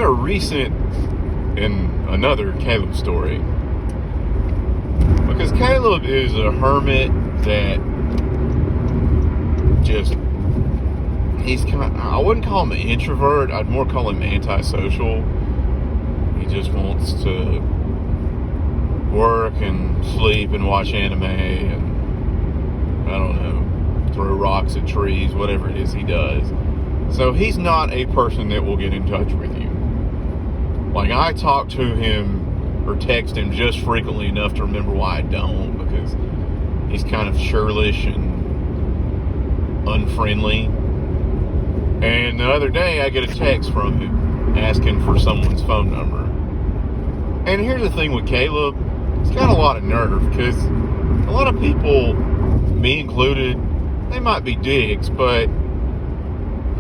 a recent and another Caleb story. Because Caleb is a hermit that just, he's kind of, I wouldn't call him an introvert, I'd more call him antisocial. He just wants to work and sleep and watch anime and, I don't know, throw rocks at trees, whatever it is he does. So he's not a person that will get in touch with you. Like, I talk to him or text him just frequently enough to remember why I don't, because he's kind of churlish and unfriendly. And the other day I get a text from him asking for someone's phone number. And here's the thing with Caleb, he's got a lot of nerve, because a lot of people, me included, they might be dicks, but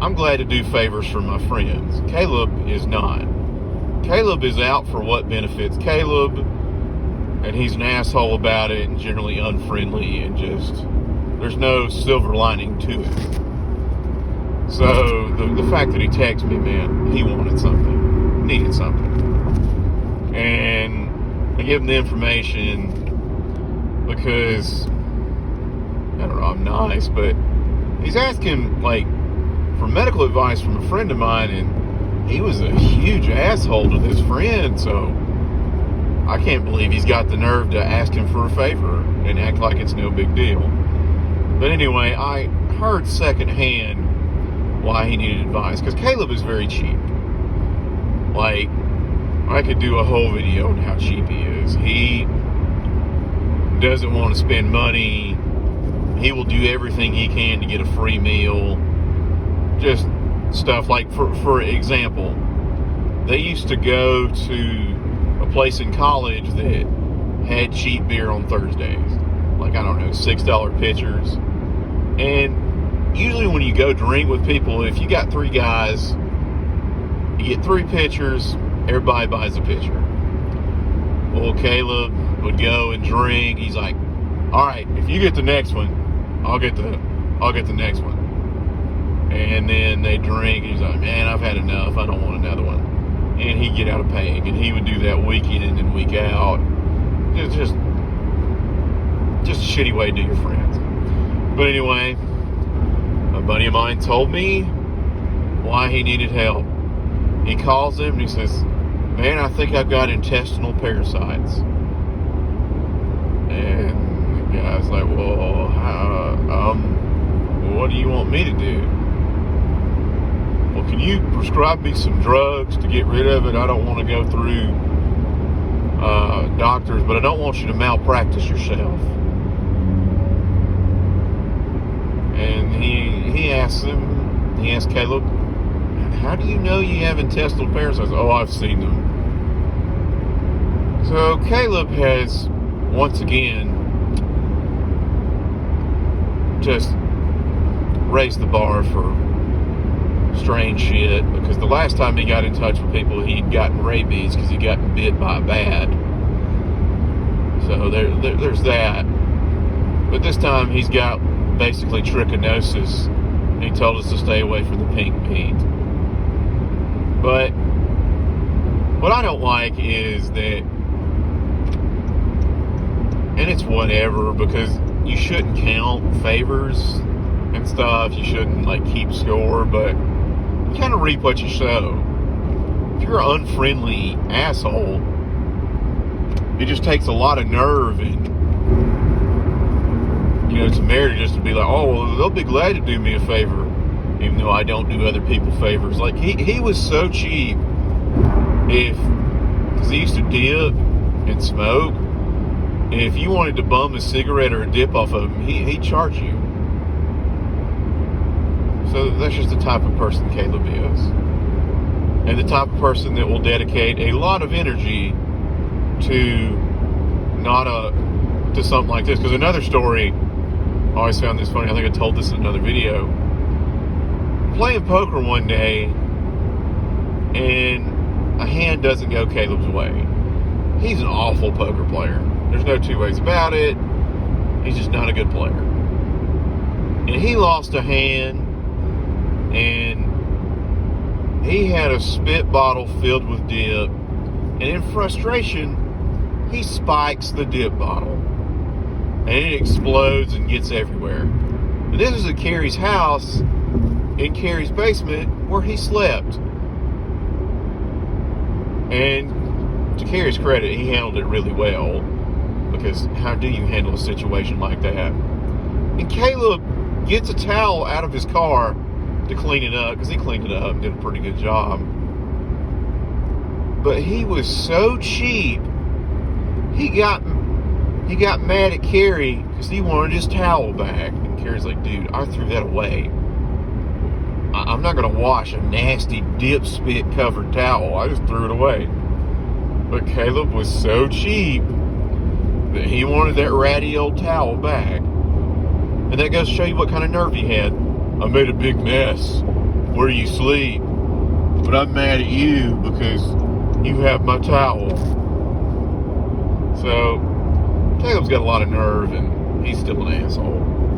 I'm glad to do favors for my friends. Caleb is not. Caleb is out for what benefits Caleb, and he's an asshole about it and generally unfriendly, and just, there's no silver lining to it. So the fact that he texted me, man, he wanted something, needed something. And I give him the information because, I don't know, I'm nice, but he's asking, like, for medical advice from a friend of mine, and he was a huge asshole to his friend, so I can't believe he's got the nerve to ask him for a favor and act like it's no big deal. But anyway, I heard secondhand why he needed advice, because Caleb is very cheap. Like, I could do a whole video on how cheap he is. He doesn't want to spend money. He will do everything he can to get a free meal. Just stuff like, for example, they used to go to a place in college that had cheap beer on Thursdays. Like, I don't know, $6 pitchers. And usually when you go drink with people, if you got 3 guys, you get 3 pitchers, everybody buys a pitcher. Well, Caleb would go and drink. He's like, all right, if you get the next one, I'll get the next one. And then they drink, and he's like, man, I've had enough, I don't want another one. And he'd get out of paying, and he would do that week in and week out. It's just a shitty way to do your friends. But anyway, a buddy of mine told me why he needed help. He calls him and he says, man, I think I've got intestinal parasites. And the guy's like, well, what do you want me to do? Well, can you prescribe me some drugs to get rid of it? I don't want to go through doctors, but I don't want you to malpractice yourself. And he asked Caleb, how do you know you have intestinal parasites? Oh, I've seen them. So Caleb has, once again, just raised the bar for strange shit, because the last time he got in touch with people, he'd gotten rabies because he'd gotten bit by a bat. So there's that. But this time he's got basically trichinosis, and he told us to stay away from the pink paint. But what I don't like is that, and it's whatever, because you shouldn't count favors and stuff, you shouldn't like keep score, but you kind of reap what you sow. If you're an unfriendly asshole, it just takes a lot of nerve and, to Mary just to be like, oh, well, they'll be glad to do me a favor, even though I don't do other people favors. Like, he was so cheap, because he used to dip and smoke, and if you wanted to bum a cigarette or a dip off of him, he'd charge you. So that's just the type of person Caleb is. And the type of person that will dedicate a lot of energy to something like this. Because another story, I always found this funny, I think I told this in another video. Playing poker one day, and a hand doesn't go Caleb's way. He's an awful poker player. There's no two ways about it. He's just not a good player. And he lost a hand, and he had a spit bottle filled with dip, and in frustration, he spikes the dip bottle, and it explodes and gets everywhere. And this is at Carrie's house, in Carrie's basement, where he slept. And to Carrie's credit, he handled it really well, because how do you handle a situation like that? And Caleb gets a towel out of his car to clean it up, because he cleaned it up and did a pretty good job. But he was so cheap, he got mad at Carrie because he wanted his towel back. And Carrie's like, dude, I threw that away. I'm not going to wash a nasty dip spit covered towel. I just threw it away. But Caleb was so cheap that he wanted that ratty old towel back. And that goes to show you what kind of nerve he had. I made a big mess where you sleep, but I'm mad at you because you have my towel. So Caleb's got a lot of nerve, and he's still an asshole.